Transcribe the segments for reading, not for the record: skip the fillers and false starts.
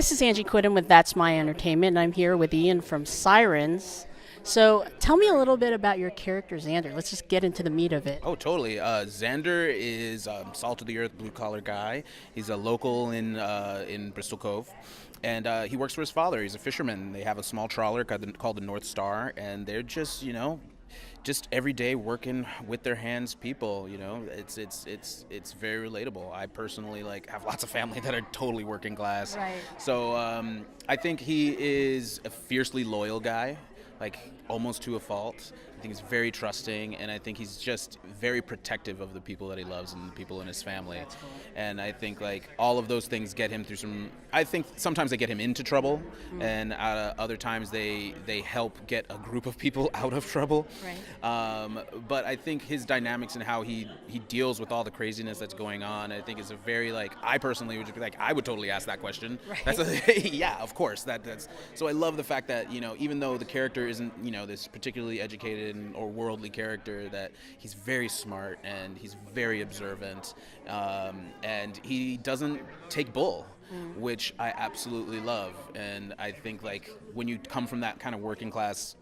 This is Angie Quidden with That's My Entertainment, and I'm here with Ian from Sirens. So tell me a little bit about your character, Xander. Let's just get into the meat of it. Oh, totally. Xander is salt of the earth, blue collar guy. He's a local in Bristol Cove, and he works for his father. He's a fisherman. They have a small trawler called the North Star, and they're just just every day working with their hands people. It's very relatable. I personally have lots of family that are totally working class. Right. So I think he is a fiercely loyal guy, almost to a fault. I think he's very trusting, and I think he's just very protective of the people that he loves and the people in his family. That's cool. And I think all of those things get him through some. I think sometimes they get him into trouble, and other times they help get a group of people out of trouble. Right. But I think his dynamics and how he deals with all the craziness that's going on, I think is a very I personally would just be I would totally ask that question. Right. Yeah, of course. That's so I love the fact that even though the character isn't this particularly educated or worldly character, that he's very smart and he's very observant, and he doesn't take bull, which I absolutely love. And I think when you come from that kind of working class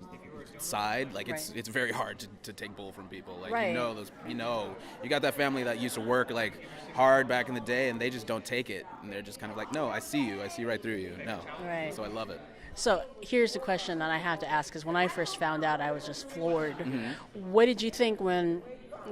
side, it's very hard to take bull from people. Right. You got that family that used to work hard back in the day, and they just don't take it, and they're just kind of no, I see right through you. No. Right. So I love it. So here's the question that I have to ask, because when I first found out, I was just floored. Mm-hmm. What did you think when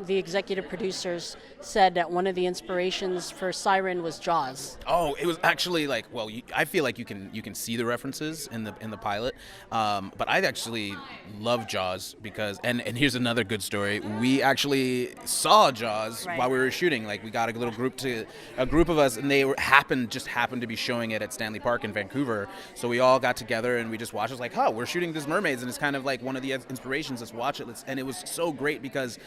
the executive producers said that one of the inspirations for Siren was Jaws? Oh, it was actually I feel like you can see the references in the pilot, but I actually love Jaws because and here's another good story. We actually saw Jaws while we were shooting. We got a group of us, and they happened to be showing it at Stanley Park in Vancouver. So we all got together and we just watched. It was we're shooting this Mermaids, and it's kind of one of the inspirations. Let's watch it. And it was so great because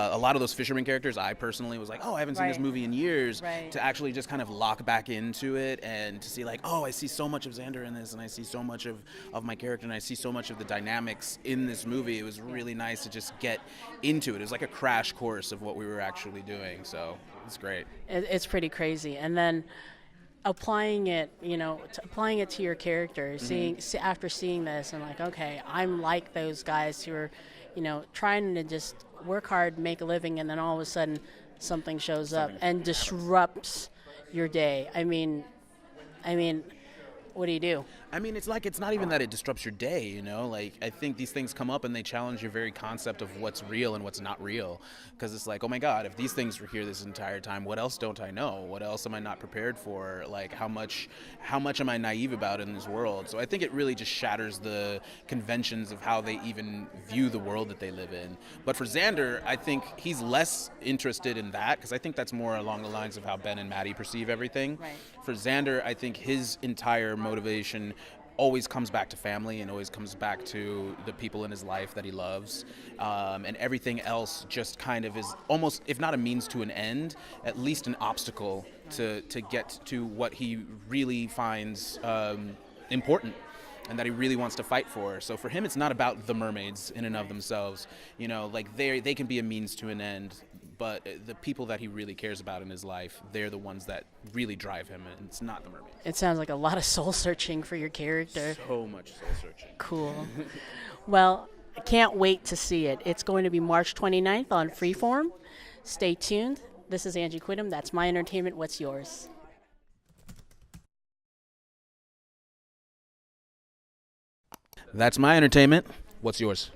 a lot of those fisherman characters, I personally was I haven't seen this movie in years. Right. To actually just kind of lock back into it and to see I see so much of Xander in this, and I see so much of my character, and I see so much of the dynamics in this movie. It was really nice to just get into it. It was like a crash course of what we were actually doing, so it's great. It's pretty crazy. And then applying it to your character, after seeing this, and okay, I'm like those guys who are, trying to just work hard, make a living, and then all of a sudden something shows up and disrupts your day. I mean, what do you do? It's not even that it disrupts your day, I think these things come up and they challenge your very concept of what's real and what's not real, because it's oh my God, if these things were here this entire time, what else don't I know? What else am I not prepared for? How much am I naive about in this world? So I think it really just shatters the conventions of how they even view the world that they live in. But for Xander, I think he's less interested in that, because I think that's more along the lines of how Ben and Maddie perceive everything. Right. For Xander, I think his entire motivation always comes back to family and always comes back to the people in his life that he loves, and everything else just kind of is almost, if not a means to an end, at least an obstacle to get to what he really finds important and that he really wants to fight for. So for him, it's not about the mermaids in and of themselves. They can be a means to an end, but the people that he really cares about in his life, they're the ones that really drive him, and it's not the mermaids. It sounds like a lot of soul searching for your character. So much soul searching. Cool. Well, I can't wait to see it. It's going to be March 29th on Freeform. Stay tuned. This is Angie Quidden. That's my entertainment. What's yours? That's my entertainment. What's yours?